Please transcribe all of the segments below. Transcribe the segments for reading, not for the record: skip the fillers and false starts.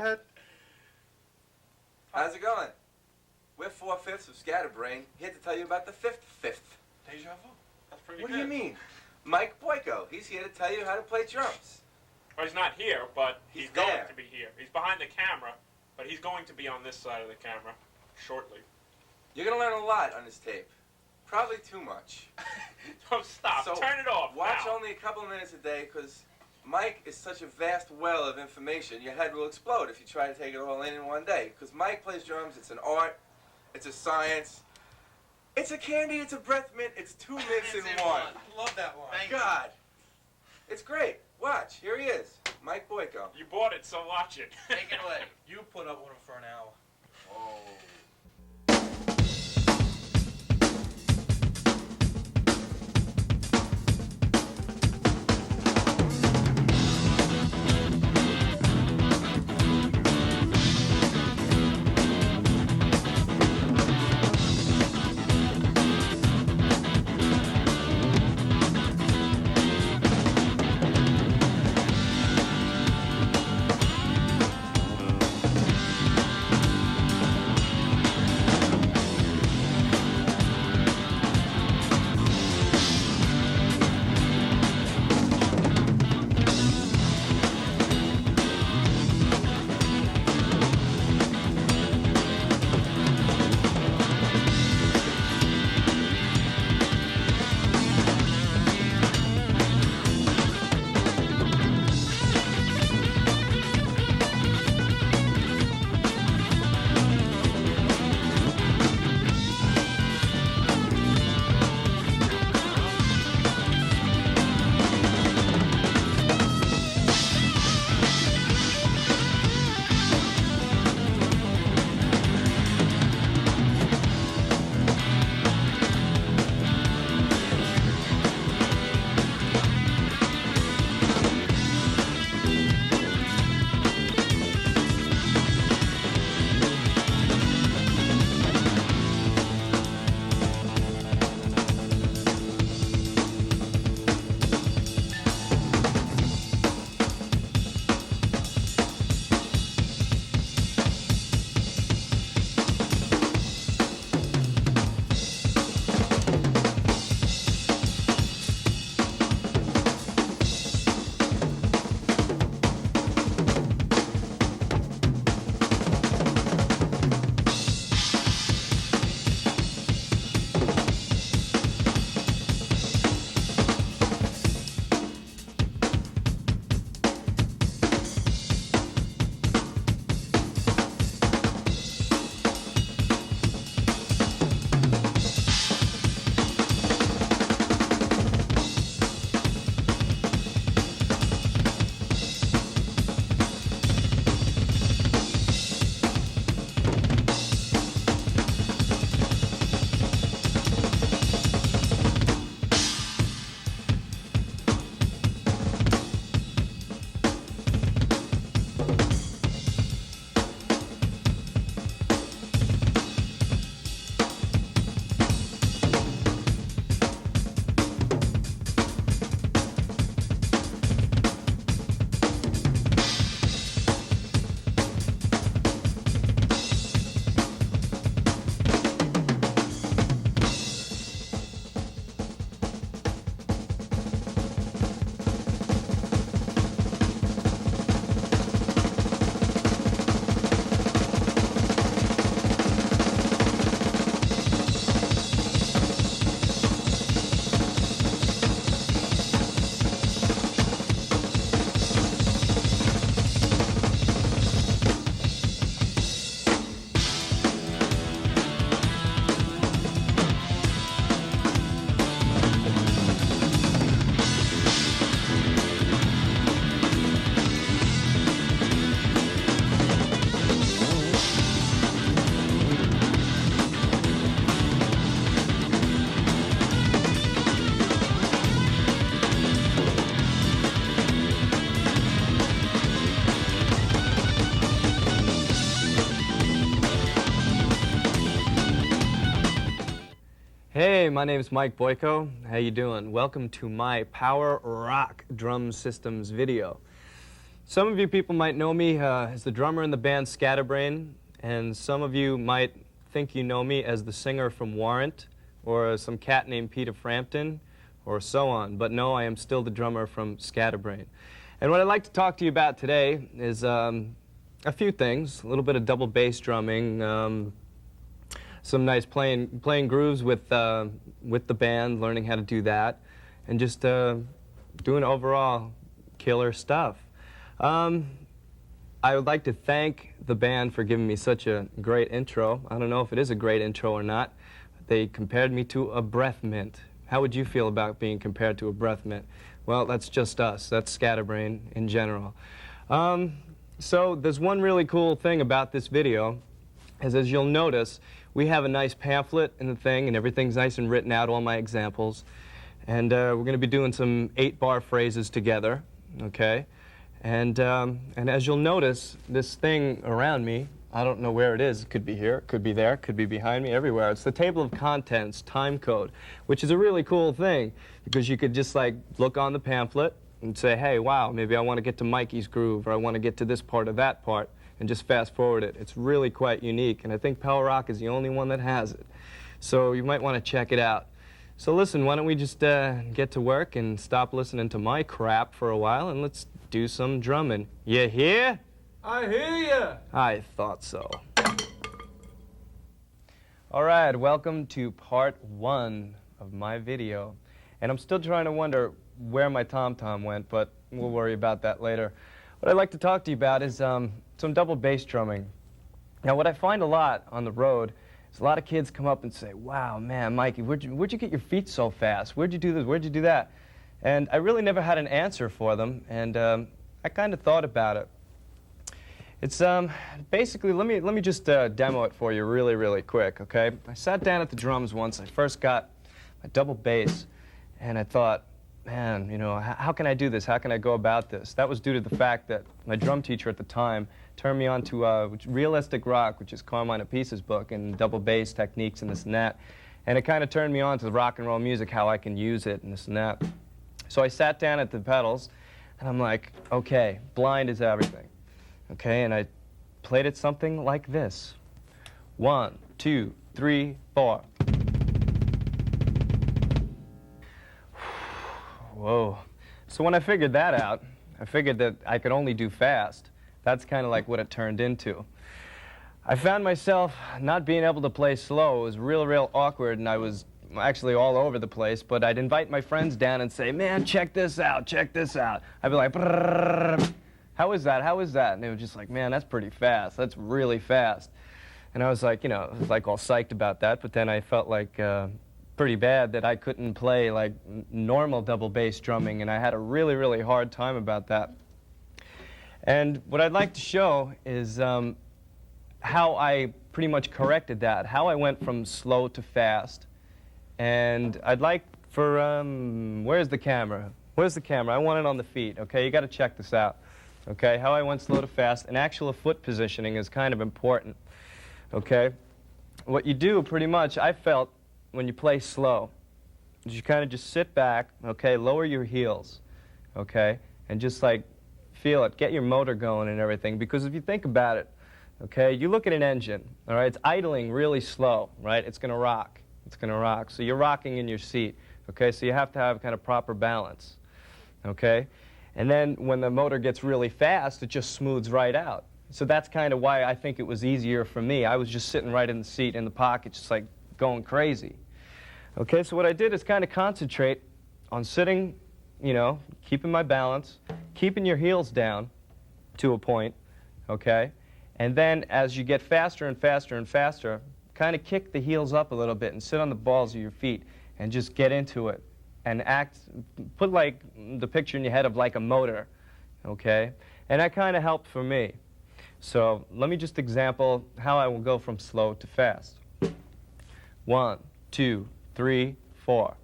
ahead. How's it going? We're 4/5 of Scatterbrain, here to tell you about the fifth. Deja vu. That's pretty What good. do you mean? Mike Boyko, he's here to tell you how to play drums. Well, he's not here, but he's going there. to be here. He's behind the camera, but he's going to be on this side of the camera shortly. You're gonna learn a lot on this tape. Probably too much. Oh, stop. So Turn it off watch now. only a couple of minutes a day, because Mike is such a vast well of information. Your head will explode if you try to take it all in one day. Because Mike plays drums, it's an art, it's a science, it's a candy, it's a breath mint, it's 2 minutes in one. Love that one. Thank God. It's great. Watch, here he is, Mike Boyko. You bought it, so watch it. Take it away. You put up with him for an hour. Oh. Hey, my name is Mike Boyko. How you doing? Welcome to my Power Rock Drum Systems video. Some of you people might know me as the drummer in the band Scatterbrain, and some of you might think you know me as the singer from Warrant, or some cat named Peter Frampton, or so on. But no, I am still the drummer from Scatterbrain. And what I'd like to talk to you about today is a few things. A little bit of double bass drumming, some nice playing grooves with the band, learning how to do that, and just doing overall killer stuff. I would like to thank the band for giving me such a great intro. I don't know if it is a great intro or not. They compared me to a breath mint. How would you feel about being compared to a breath mint? Well, that's just us. That's Scatterbrain in general. So there's one really cool thing about this video, is as you'll notice, we have a nice pamphlet in the thing, and everything's nice and written out, all my examples. And we're going to be doing some 8-bar phrases together, okay? And as you'll notice, this thing around me, I don't know where it is. It could be here, it could be there, it could be behind me, everywhere. It's the table of contents time code, which is a really cool thing because you could just like look on the pamphlet and say, hey, wow, maybe I want to get to Mikey's groove, or I want to get to this part or that part, and just fast forward it. It's really quite unique, and I think Power Rock is the only one that has it. So you might want to check it out. So listen, why don't we just get to work and stop listening to my crap for a while, and let's do some drumming. You hear? I hear ya! I thought so. All right, welcome to part 1 of my video. And I'm still trying to wonder where my tom-tom went, but we'll worry about that later. What I'd like to talk to you about is some double bass drumming. Now, what I find a lot on the road is a lot of kids come up and say, wow, man, Mikey, where'd you get your feet so fast? Where'd you do this? Where'd you do that? And I really never had an answer for them, and I kind of thought about it. It's basically, let me just demo it for you really, really quick, okay? I sat down at the drums once. I first got my double bass, and I thought, man, you know, how can I do this? How can I go about this? That was due to the fact that my drum teacher at the time turned me on to Realistic Rock, which is Carmine Apice's book, and double bass techniques and this and that. And it kind of turned me on to rock and roll music, how I can use it and this and that. So I sat down at the pedals, and I'm like, okay, blind is everything. Okay, and I played it something like this. 1, 2, 3, 4. Whoa. So when I figured that out, I figured that I could only do fast. That's kind of like what it turned into. I found myself not being able to play slow. It was real awkward, and I was actually all over the place, but I'd invite my friends down and say, man, check this out, check this out. I'd be like, brrrr. How is that? How is that? And they were just like, man, that's pretty fast. That's really fast. And I was like, you know, I was like all psyched about that, but then I felt like pretty bad that I couldn't play like normal double bass drumming, and I had a really hard time about that. And what I'd like to show is how I pretty much corrected that, how I went from slow to fast. And I'd like for, where's the camera? Where's the camera? I want it on the feet, okay? You got to check this out. Okay, how I went slow to fast, and actual foot positioning is kind of important, okay? What you do pretty much, I felt, when you play slow, is you kind of just sit back, okay, lower your heels, okay, and just like feel it, get your motor going and everything, because if you think about it, okay, you look at an engine, all right, it's idling really slow, right? It's going to rock. It's going to rock. So you're rocking in your seat, okay, so you have to have kind of proper balance, okay? And then when the motor gets really fast, it just smooths right out. So that's kind of why I think it was easier for me. I was just sitting right in the seat, in the pocket, just like going crazy. Okay, so what I did is kind of concentrate on sitting, you know, keeping my balance, keeping your heels down to a point, okay? And then as you get faster and faster and faster, kind of kick the heels up a little bit and sit on the balls of your feet and just get into it. And put like the picture in your head of like a motor, okay? And that kind of helped for me. So let me just example how I will go from slow to fast. 1, 2, 3, 4.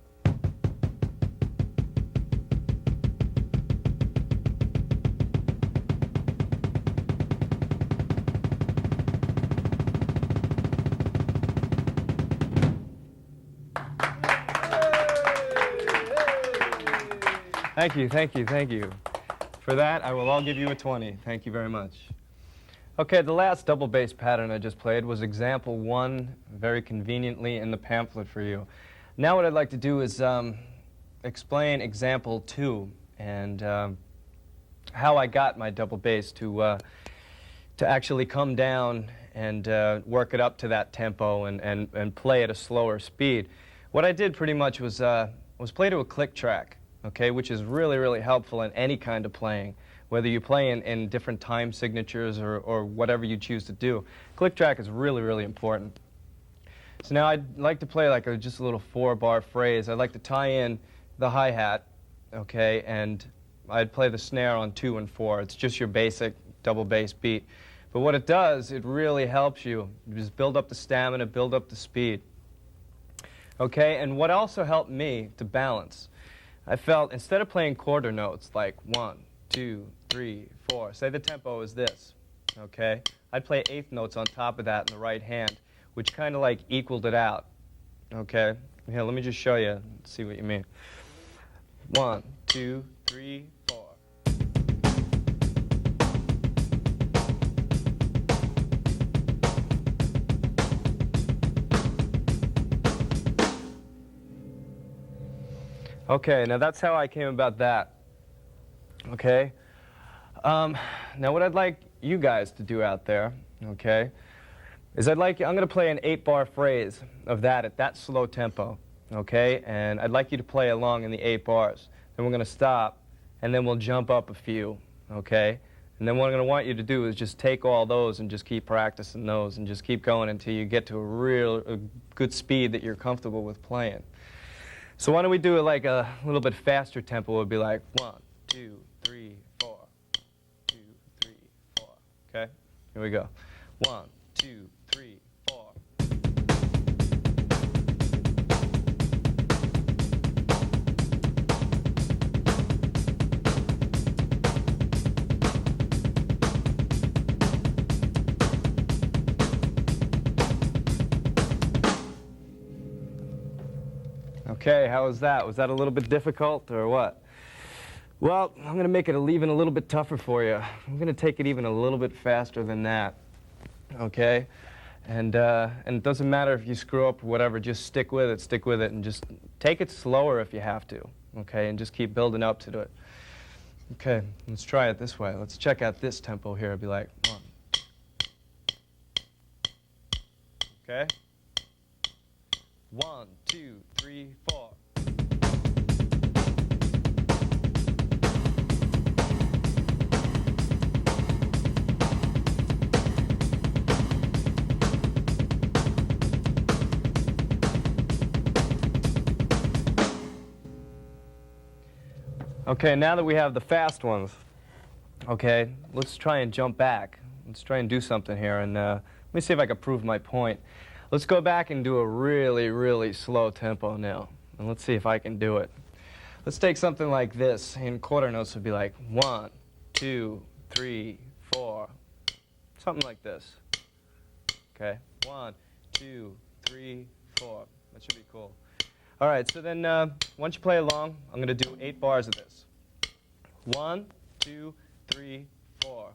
Thank you. For that, I will all give you a 20. Thank you very much. Okay, the last double bass pattern I just played was example 1, very conveniently in the pamphlet for you. Now what I'd like to do is explain example 2 and how I got my double bass to actually come down and work it up to that tempo and play at a slower speed. What I did pretty much was play to a click track, okay, which is really, really helpful in any kind of playing, whether you play in different time signatures or whatever you choose to do. Click track is really, really important. So now I'd like to play like just a little 4-bar phrase. I'd like to tie in the hi-hat, okay, and I'd play the snare on 2 and 4. It's just your basic double bass beat. But what it does, it really helps you just build up the stamina, build up the speed. Okay, and what also helped me to balance, I felt instead of playing quarter notes like 1, 2, 3, 4, say the tempo is this, okay, I'd play eighth notes on top of that in the right hand, which kind of like equaled it out, okay? Here, let me just show you, see what you mean. 1, 2, 3, 4. Okay, now that's how I came about that. Okay? Now what I'd like you guys to do out there, okay, is I'm going to play an 8-bar phrase of that at that slow tempo, okay? And I'd like you to play along in the 8 bars. Then we're going to stop, and then we'll jump up a few, okay? And then what I'm going to want you to do is just take all those and just keep practicing those and just keep going until you get to a good speed that you're comfortable with playing. So why don't we do it like a little bit faster tempo? It would be like 1, 2, 3, 4, 2, 3, 4. Okay? Here we go. 1, 2, 3, 4. Okay, how was that? Was that a little bit difficult or what? Well, I'm going to make it even a little bit tougher for you. I'm going to take it even a little bit faster than that, okay? And it doesn't matter if you screw up or whatever, just stick with it, and just take it slower if you have to, okay? And just keep building up to it. Okay, let's try it this way. Let's check out this tempo here. It'd be like 1. Okay? 1, 2, 3, 4. Okay, now that we have the fast ones, okay, let's try and jump back. Let's try and do something here, and let me see if I can prove my point. Let's go back and do a really, really slow tempo now, and let's see if I can do it. Let's take something like this. In quarter notes would be like 1, 2, 3, 4, something like this. Okay, 1, 2, 3, 4. That should be cool. All right, so then once you play along, I'm going to do 8 bars of this. 1, 2, 3, 4.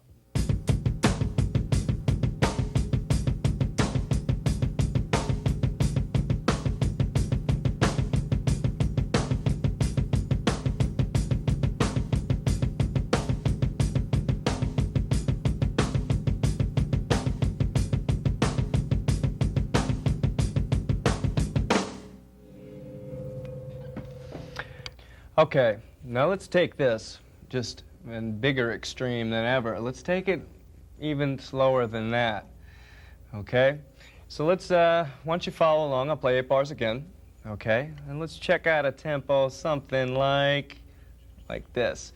Okay, now let's take this, just in bigger extreme than ever. Let's take it even slower than that, okay? So let's, once you follow along, I'll play 8 bars again, okay? And let's check out a tempo, something like this.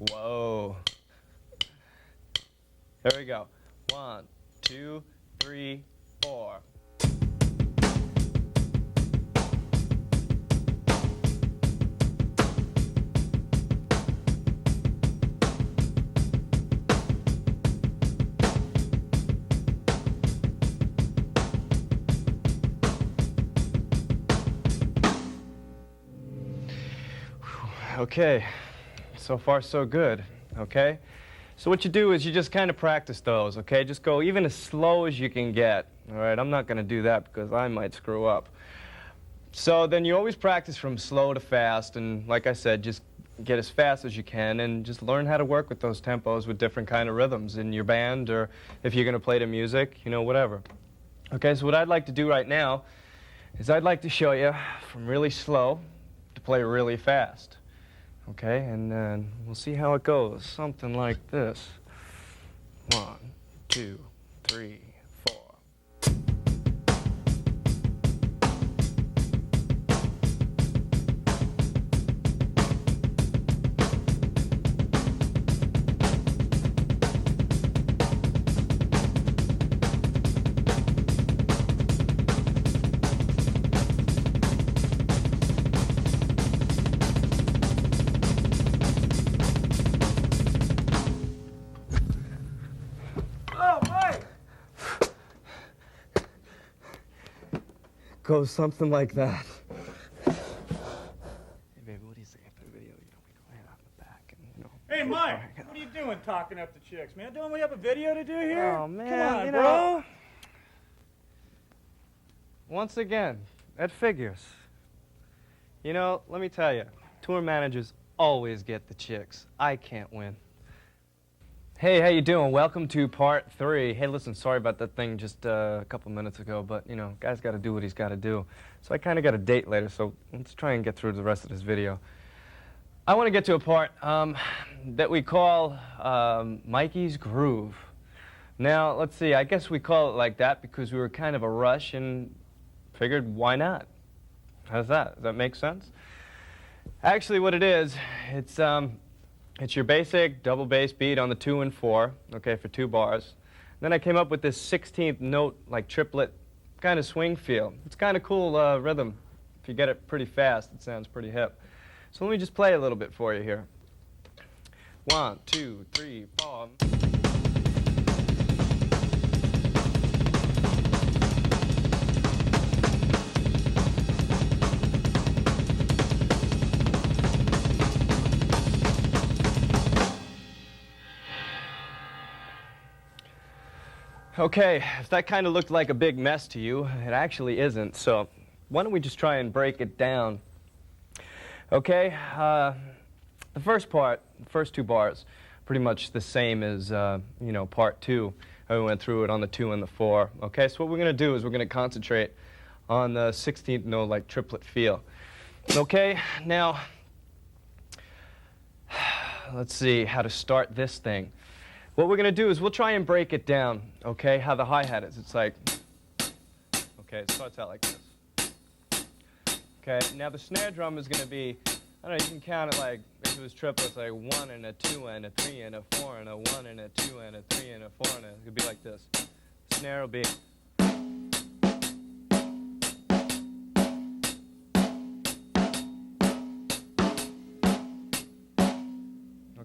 Whoa. There we go. 1, 2, 3, 4. Okay, so far so good, okay? So what you do is you just kind of practice those, okay? Just go even as slow as you can get, all right? I'm not going to do that because I might screw up. So then you always practice from slow to fast, and like I said, just get as fast as you can and just learn how to work with those tempos with different kind of rhythms in your band, or if you're going to play the music, you know, whatever. Okay, so what I'd like to do right now is I'd like to show you from really slow to play really fast. Okay, and then we'll see how it goes. Something like this. 1, 2, 3, 4. Goes something like that. Hey, baby, what do you say after the video? You know, we go right out the back and, you know. Hey, Mike, what are you doing talking up the chicks, man? Don't we have a video to do here? Oh, man, come on, you bro. know. Once again, that figures. You know, let me tell you, tour managers always get the chicks. I can't win. Hey, how you doing? Welcome to part 3. Hey, listen, sorry about that thing just a couple minutes ago, but, you know, guy's got to do what he's got to do. So I kind of got a date later, so let's try and get through the rest of this video. I want to get to a part that we call Mikey's Groove. Now, let's see, I guess we call it like that because we were kind of a rush and figured, why not? How's that? Does that make sense? Actually, what it is, it's your basic double bass beat on the 2 and 4, okay, for 2 bars. Then I came up with this 16th note, like triplet kind of swing feel. It's kind of cool rhythm. If you get it pretty fast, it sounds pretty hip. So let me just play a little bit for you here. 1, 2, 3, 4. Okay, if that kind of looked like a big mess to you, it actually isn't. So why don't we just try and break it down? Okay, the first part, the first 2 bars, pretty much the same as, you know, part 2. I went through it on the 2 and the 4. Okay, so what we're going to do is we're going to concentrate on the 16th note, like triplet feel. Okay, now, let's see how to start this thing. What we're going to do is we'll try and break it down, okay, how the hi-hat is. It's like, okay, it starts out like this. Okay, now the snare drum is going to be, I don't know, you can count it like, if it was triplets, like 1 and a 2 and a 3 and a 4 and a 1 and a 2 and a 3 and a 4 and a, it could be like this. The snare will be.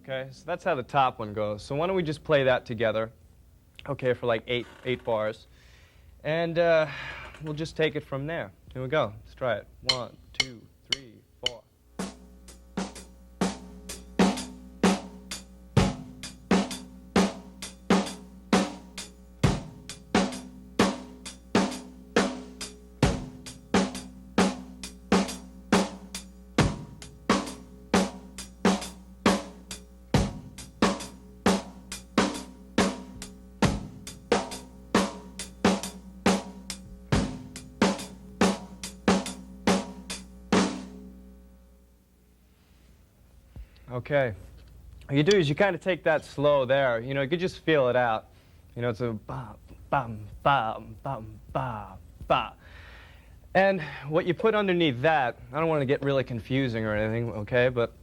Okay, so that's how the top one goes. So why don't we just play that together, okay, for like eight bars. And we'll just take it from there. Here we go. Let's try it. 1, 2, 3, 4. Okay. What you do is you kind of take that slow there. You know, you could just feel it out. You know, it's a bum, bum, bum, bum, bum, bum. And what you put underneath that, I don't want to get really confusing or anything, okay, but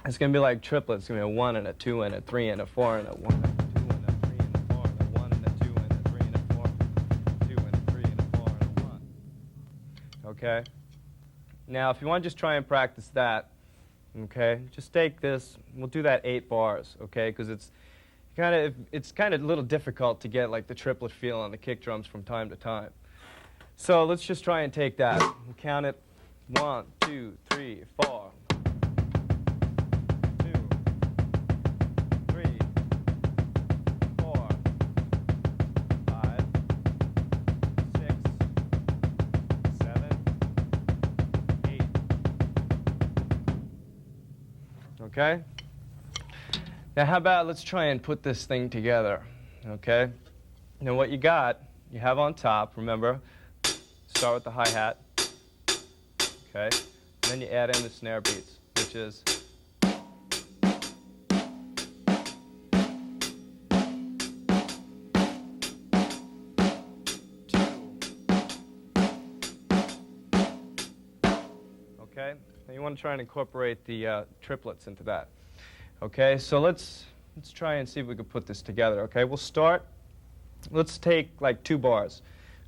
it's going to be like triplets. It's going to be a 1 and a 2 and a 3 and a 4 and a 1 and a 2 and a 3 and a 4 and a 1 and a 2 and a 3 and a 4 and a 2 and a 3 and a 4 and a 1. Okay? Now, if you want to just try and practice that, okay, just take this, we'll do that 8 bars, okay, because it's kind of a little difficult to get like the triplet feel on the kick drums from time to time. So let's just try and take that. We'll count it 1, 2, 3, 4. Okay? Now how about let's try and put this thing together, okay? Now what you have on top, remember, start with the hi-hat, okay? And then you add in the snare beats, which is okay? Now you want to try and incorporate the triplets into that. Okay, so let's try and see if we can put this together. Okay, we'll start. Let's take like 2 bars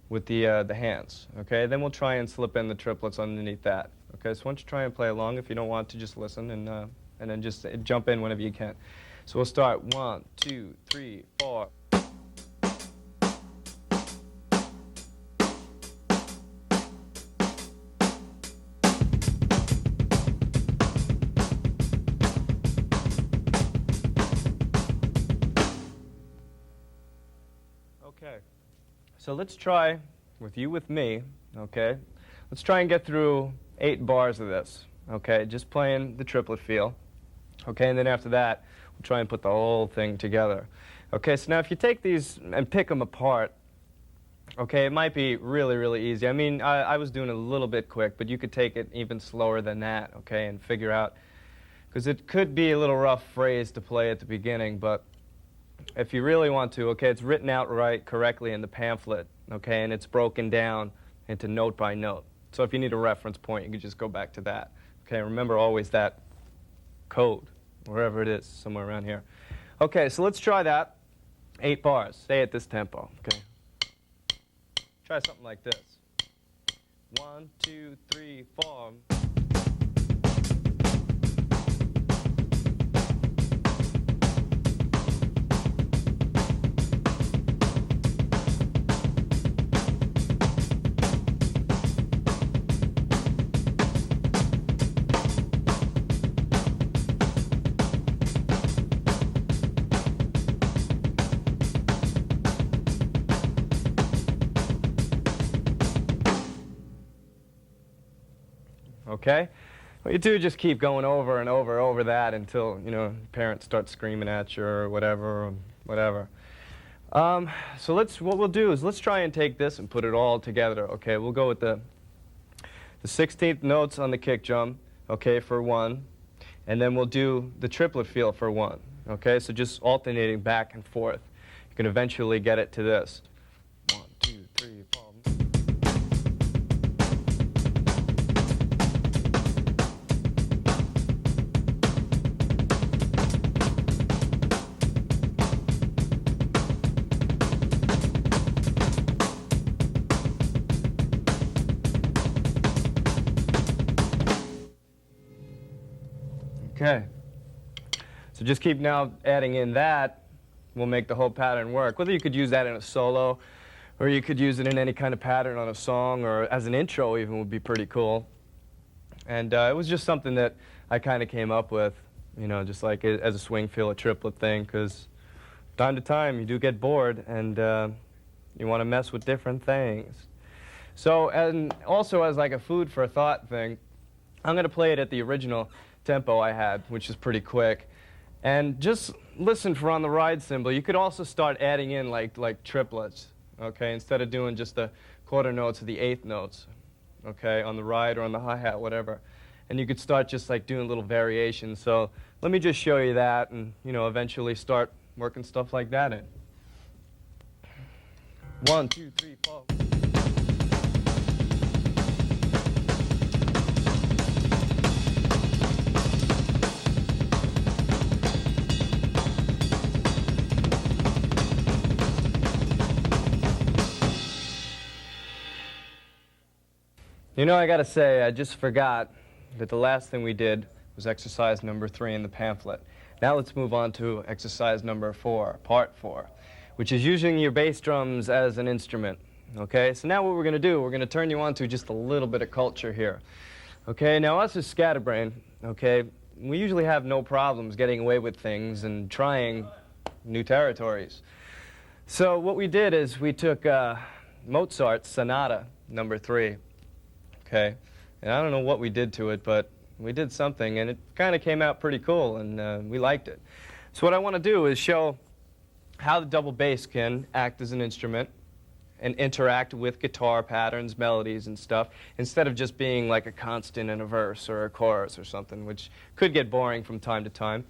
with the hands. Okay, then we'll try and slip in the triplets underneath that. Okay, so why don't you try and play along? If you don't want to, just listen and then just jump in whenever you can. So we'll start 1, 2, 3, 4. Okay, so let's try, with me, okay? Let's try and get through 8 bars of this, okay? Just playing the triplet feel, okay? And then after that, we'll try and put the whole thing together. Okay, so now if you take these and pick them apart, okay, it might be really, really easy. I mean, I was doing it a little bit quick, but you could take it even slower than that, okay, and figure out, because it could be a little rough phrase to play at the beginning, but if you really want to, okay, it's written out correctly in the pamphlet, okay, and it's broken down into note by note. So if you need a reference point, you can just go back to that. Okay, remember always that code, wherever it is, somewhere around here. Okay, so let's try that. 8 bars, stay at this tempo, okay. Try something like this. 1, 2, 3, 4. Okay? What you do, just keep going over and over that until, parents start screaming at you or whatever. So what we'll do is let's try and take this and put it all together, okay? We'll go with the 16th notes on the kick drum, okay, for 1, and then we'll do the triplet feel for 1, okay? So just alternating back and forth. You can eventually get it to this. 1, 2, 3, 4. Okay, so just keep now adding in that, will make the whole pattern work. Whether you could use that in a solo, or you could use it in any kind of pattern on a song, or as an intro even would be pretty cool. And it was just something that I kind of came up with, just like as a swing feel, a triplet thing, because time to time you do get bored, and you want to mess with different things. So, and also as like a food for thought thing, I'm going to play it at the original tempo I had, which is pretty quick. And just listen for on the ride cymbal. You could also start adding in like triplets, okay, instead of doing just the quarter notes or the 8th notes, okay, on the ride or on the hi-hat, whatever. And you could start just like doing little variations. So let me just show you that and, eventually start working stuff like that in. 1, 2, 3, 4. I gotta say, I just forgot that the last thing we did was exercise number 3 in the pamphlet. Now let's move on to exercise number 4, part 4, which is using your bass drums as an instrument. Okay, so now what we're gonna do, we're gonna turn you on to just a little bit of culture here. Okay, now us as Scatterbrain, okay, we usually have no problems getting away with things and trying new territories. So what we did is we took Mozart's Sonata number 3. Okay, and I don't know what we did to it, but We did something, and it kind of came out pretty cool, and we liked it. So what I want to do is show how the double bass can act as an instrument and interact with guitar patterns, melodies, and stuff, instead of just being like a constant in a verse or a chorus or something, which could get boring from time to time.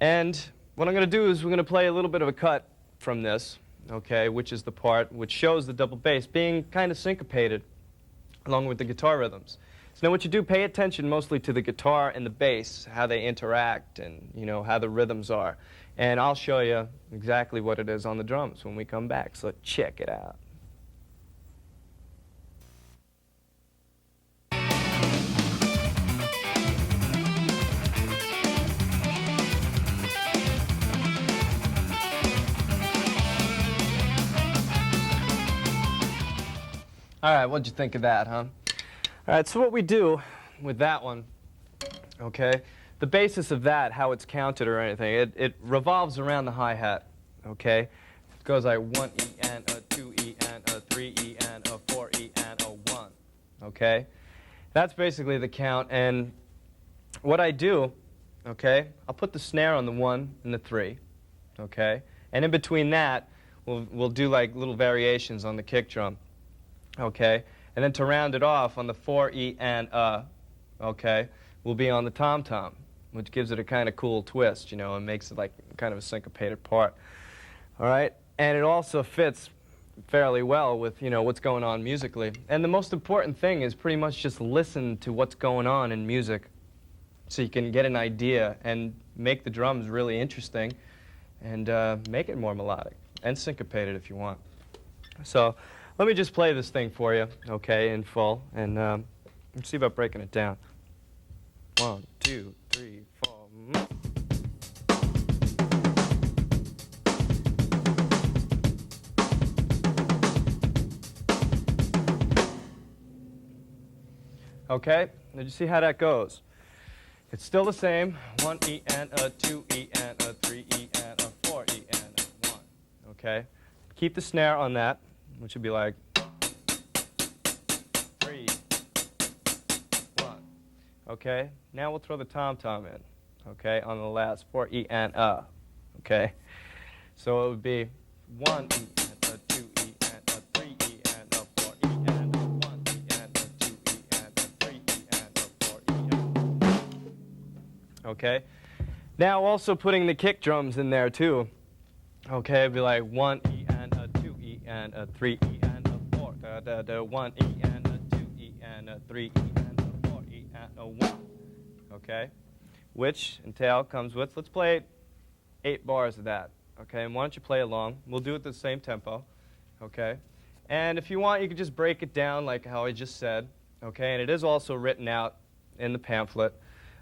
And what I'm going to do is we're going to play a little bit of a cut from this, okay, which is the part which shows the double bass being kind of syncopated along with the guitar rhythms. So now what you do, pay attention mostly to the guitar and the bass, how they interact and, you know, how the rhythms are. And I'll show you exactly what it is on the drums when we come back, so check it out. All right, what'd you think of that, huh? All right, so what we do with that one, okay, the basis of that, how it's counted or anything, it revolves around the hi-hat, okay? It goes like 1 E and a 2 E and a 3 E and a 4 E and a 1, okay? That's basically the count, and what I do, okay, I'll put the snare on the 1 and the 3, okay? And in between that, we'll do like little variations on the kick drum, okay? And then to round it off on the 4 E and okay, we'll be on the tom-tom, which gives it a kind of cool twist, you know, and makes it like kind of a syncopated part. All right? And it also fits fairly well with, you know, what's going on musically. And the most important thing is pretty much just listen to what's going on in music so you can get an idea and make the drums really interesting and make it more melodic and syncopated if you want. So let me just play this thing for you, okay, in full, and let's see about breaking it down. 1, 2, 3, 4. Okay, did you see how that goes? It's still the same. 1 E and a 2 E and a 3 E and a 4 E and a 1. Okay, keep the snare on that, which would be like 3, 1. Okay, now we'll throw the tom-tom in, okay, on the last 4 E and a, okay? So it would be 1 E and a 2 E and a 3 E and a 4 E and a 1 E and a 2 E and a 3 E and a 4 E and a, okay? Now also putting the kick drums in there too, okay? It'd be like 1 E and a 2 E and a 3 E and a 4, da da da, 1 E and a 2 E and a 3 E and a 4 E and a 1, okay? Which entail comes with, let's play 8 bars of that, okay? And why don't you play along? We'll do it at the same tempo, okay? And if you want, you can just break it down like how I just said, okay? And it is also written out in the pamphlet,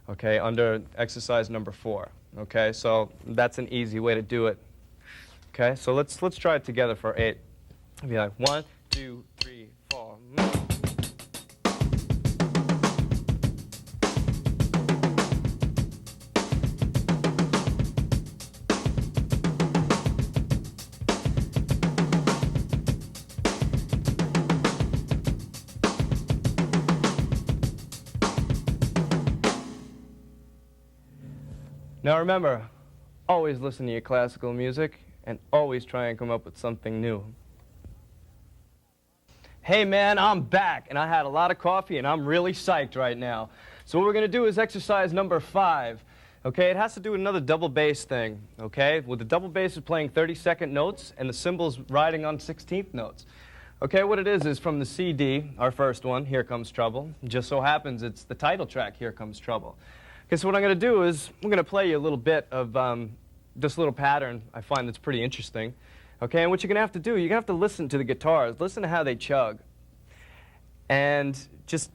okay, under exercise number 4, okay? So that's an easy way to do it, okay? So let's try it together for 8. It'll be like 1, 2, 3, 4. Now remember, always listen to your classical music and always try and come up with something new. Hey man, I'm back and I had a lot of coffee and I'm really psyched right now. So what we're going to do is exercise number 5. Okay, it has to do with another double bass thing, okay? With the double bass is playing 32nd notes and the cymbals riding on 16th notes. Okay, what it is from the CD, our first one, Here Comes Trouble. It just so happens it's the title track, Here Comes Trouble. Okay, so what I'm going to do is I'm going to play you a little bit of this little pattern I find that's pretty interesting. Okay, and what you're going to have to do, you're going to have to listen to the guitars, listen to how they chug, and just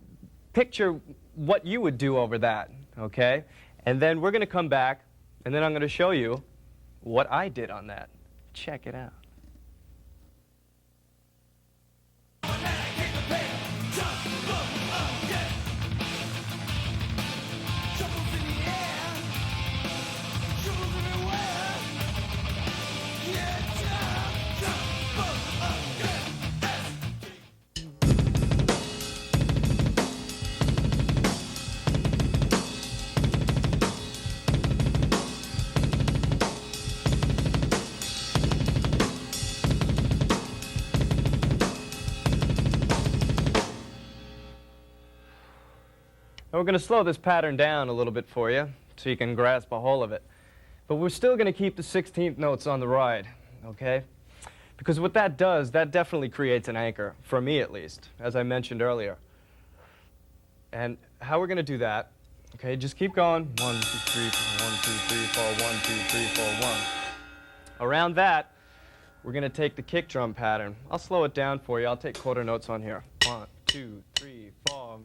picture what you would do over that, okay? And then we're going to come back, and then I'm going to show you what I did on that. Check it out. And we're going to slow this pattern down a little bit for you so you can grasp a hold of it. But we're still going to keep the 16th notes on the ride, okay? Because what that does, that definitely creates an anchor, for me at least, as I mentioned earlier. And how we're going to do that, okay, just keep going. 1, 2, 3, 4, 1, 2, 3, 4, 1, 2, 3, 4, 1. Around that, we're going to take the kick drum pattern. I'll slow it down for you. I'll take quarter notes on here. 1, 2, 3, 4.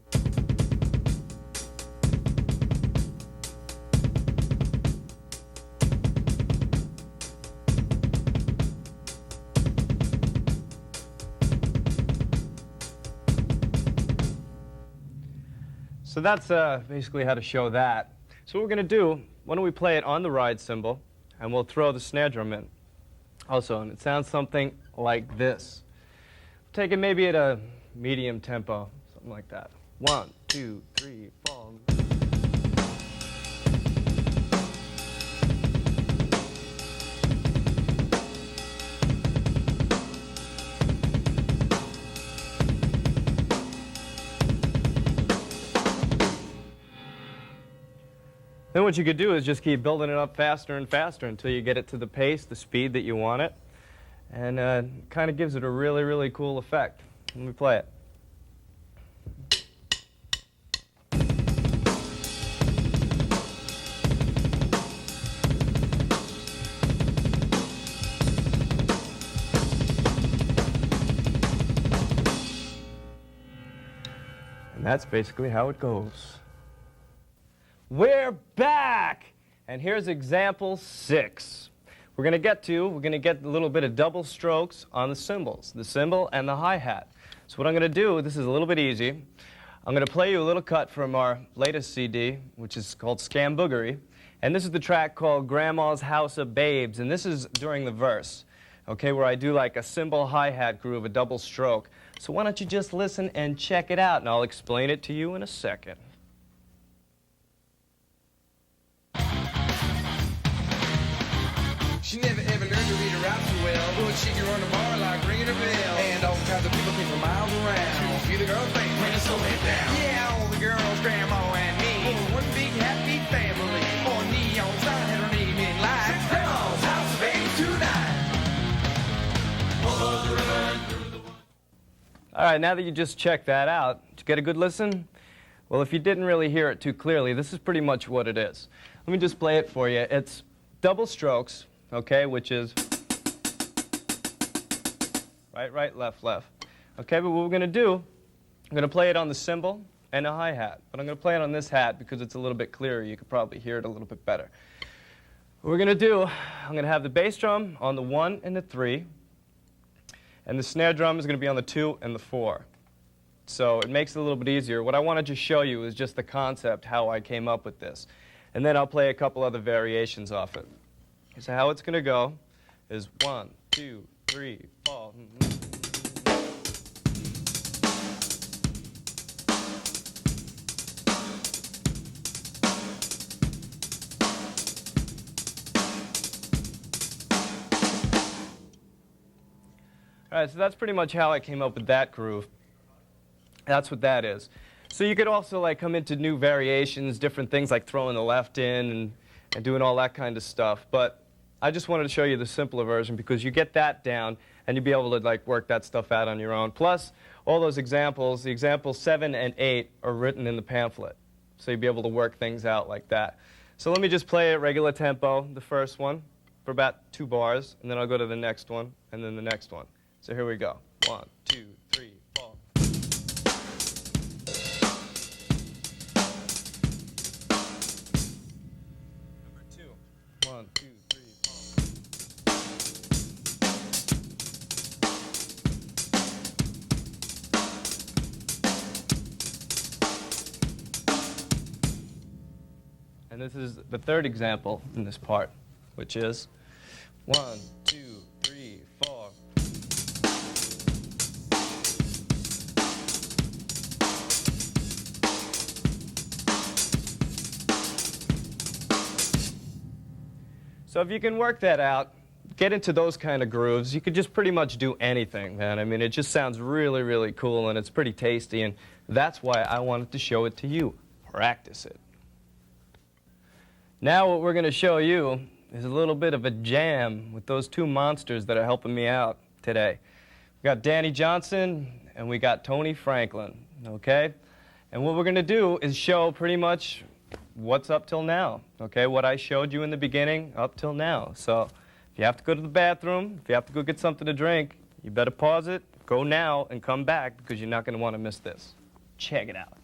So that's basically how to show that. So what we're going to do, why don't we play it on the ride cymbal, and we'll throw the snare drum in. Also, and it sounds something like this. Take it maybe at a medium tempo, something like that. 1, 2, 3, 4. Then what you could do is just keep building it up faster and faster until you get it to the pace, the speed that you want it. And kind of gives it a really, really cool effect. Let me play it. And that's basically how it goes. We're back! And here's example 6. We're going to get a little bit of double strokes on the cymbals, the cymbal and the hi-hat. So what I'm going to do, this is a little bit easy. I'm going to play you a little cut from our latest CD, which is called Scamboogery. And this is the track called Grandma's House of Babes. And this is during the verse, okay, where I do like a cymbal hi-hat groove, a double stroke. So why don't you just listen and check it out, and I'll explain it to you in a second. She never ever learned to read her rap so well, but she can run a bar like ringing a bell. And all kinds of people came from miles around. See the girls think, bring us slow it down. Yeah, all the girls, grandma and me, for one big happy family. On neon sign had her name in lights. Grandma's house of babes tonight. All right, now that you just checked that out, did you get a good listen? Well, if you didn't really hear it too clearly, this is pretty much what it is. Let me just play it for you. It's double strokes, okay, which is right, right, left, left. Okay, but what we're going to do, I'm going to play it on the cymbal and a hi-hat. But I'm going to play it on this hat because it's a little bit clearer. You could probably hear it a little bit better. What we're going to do, I'm going to have the bass drum on the 1 and the 3. And the snare drum is going to be on the 2 and the 4. So it makes it a little bit easier. What I want to just show you is just the concept, how I came up with this. And then I'll play a couple other variations off it. So how it's going to go is 1, 2, 3, 4. All right, so that's pretty much how I came up with that groove. That's what that is. So you could also like come into new variations, different things like throwing the left in and doing all that kind of stuff. But I just wanted to show you the simpler version because you get that down and you'll be able to like work that stuff out on your own. Plus, all those examples, the examples 7 and 8 are written in the pamphlet. So you'll be able to work things out like that. So let me just play it regular tempo, the first one, for about 2 bars, and then I'll go to the next one, and then the next one. So here we go. 1, 2, 3, 4. Number 2. 1, 2, 3, 4. And this is the third example in this part, which is 1, 2, 3, 4. So if you can work that out, get into those kind of grooves, you could just pretty much do anything, man. I mean, it just sounds really, really cool, and it's pretty tasty, and that's why I wanted to show it to you practice it. Now what we're going to show you is a little bit of a jam with those two monsters that are helping me out today. We got Danny Johnson and we got Tony Franklin, okay? And what we're going to do is show pretty much what's up till now, okay? What I showed you in the beginning up till now. So if you have to go to the bathroom, if you have to go get something to drink, you better pause it, go now, and come back because you're not going to want to miss this. Check it out.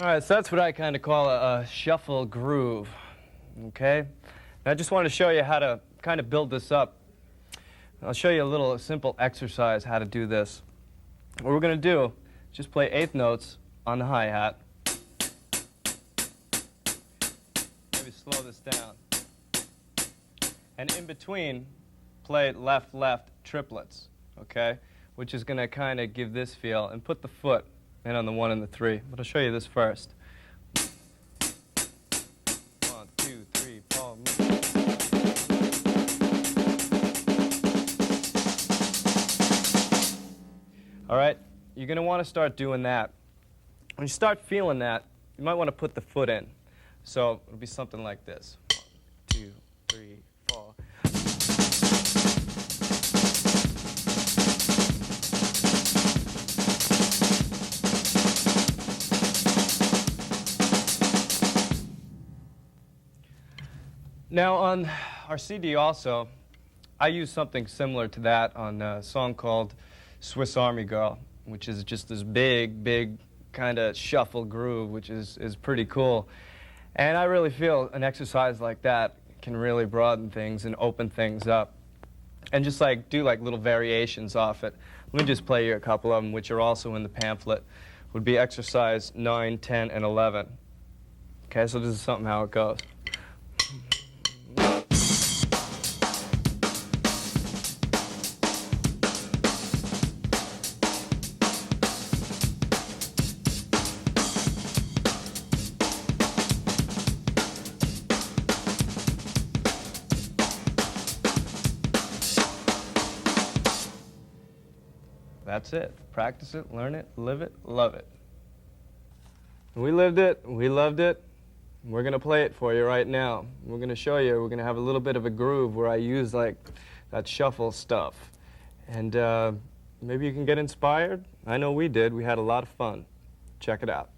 All right, so that's what I kind of call a shuffle groove, okay? And I just wanted to show you how to kind of build this up. I'll show you a little simple exercise how to do this. What we're going to do is just play eighth notes on the hi-hat. Maybe slow this down. And in between, play left-left triplets, okay? Which is going to kind of give this feel, and put the foot in on the 1 and the 3. But I'll show you this first. 1, 2, 3, 4. All right, you're going to want to start doing that. When you start feeling that, you might want to put the foot in. So it'll be something like this. 1, 2, 3, 4. Now on our CD also, I use something similar to that on a song called Swiss Army Girl, which is just this big kind of shuffle groove, which is pretty cool. And I really feel an exercise like that can really broaden things and open things up. And just like do like little variations off it. Let me just play you a couple of them, which are also in the pamphlet. Would be exercise 9, 10, and 11. Okay, so this is something how it goes. That's it. Practice it, learn it, live it, love it. We lived it, we loved it. We're gonna play it for you right now. We're gonna show you, we're gonna have a little bit of a groove where I use like that shuffle stuff. And maybe you can get inspired. I know we did, we had a lot of fun. Check it out.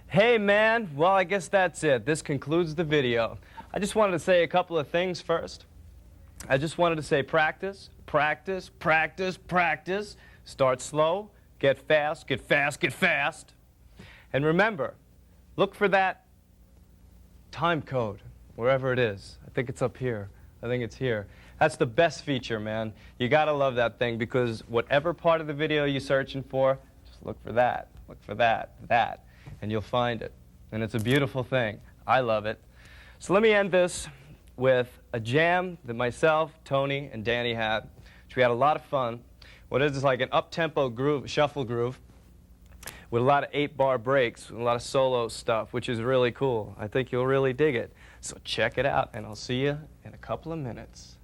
Hey man, well I guess that's it. This concludes the video. I just wanted to say a couple of things first. I just wanted to say practice, practice, practice, practice. Start slow, get fast, get fast, get fast. And remember, look for that time code, wherever it is. I think it's up here. I think it's here. That's the best feature, man. You gotta love that thing because whatever part of the video you're searching for, just look for that, that. And you'll find it. And it's a beautiful thing. I love it. So let me end this with a jam that myself, Tony, and Danny had, which we had a lot of fun. What is this, like an up-tempo groove, shuffle groove, with a lot of 8-bar breaks, and a lot of solo stuff, which is really cool. I think you'll really dig it. So check it out, and I'll see you in a couple of minutes.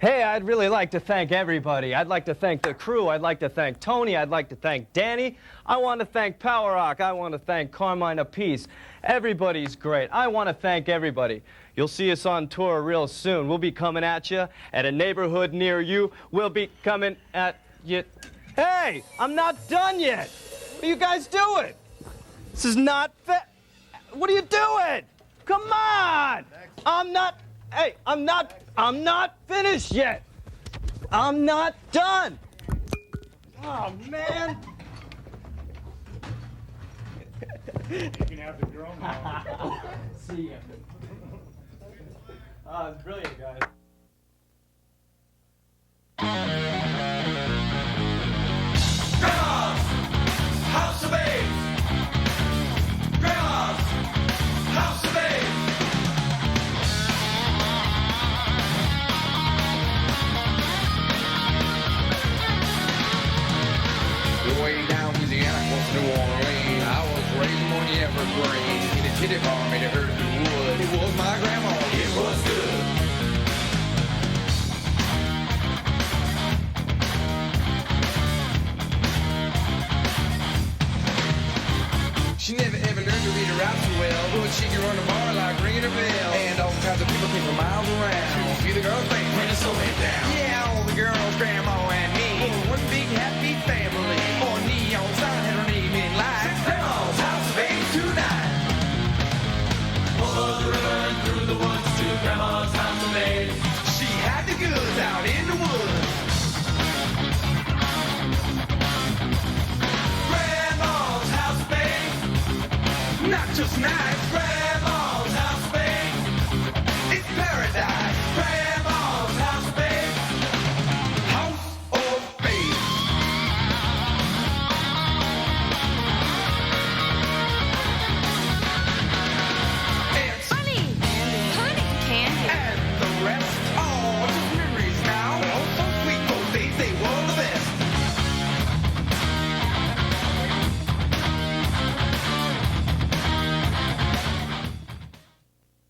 Hey, I'd really like to thank everybody. I'd like to thank the crew. I'd like to thank Tony. I'd like to thank Danny. I want to thank Power Rock. I want to thank Carmine Apiece. Everybody's great. I want to thank everybody. You'll see us on tour real soon. We'll be coming at you at a neighborhood near you. We'll be coming at you. Hey, I'm not done yet. What are you guys doing? This is not fair. What are you doing? Come on. I'm not finished yet. I'm not done. Oh, man. You can have the drone now. See ya. Oh, it's brilliant, guys. Grandma's House of Babes. Grandma's House of Babes. Way down Louisiana, close to New Orleans, I was raised on the evergreen. In a titty farm made a herd of wood. It was my grandma. It was good. She never ever learned to read her out so well, but she could run a bar like ringing a bell. And all kinds of people came from miles around. See the girls think when it's so head down. Yeah, all the girls, grandma and me, one big happy family.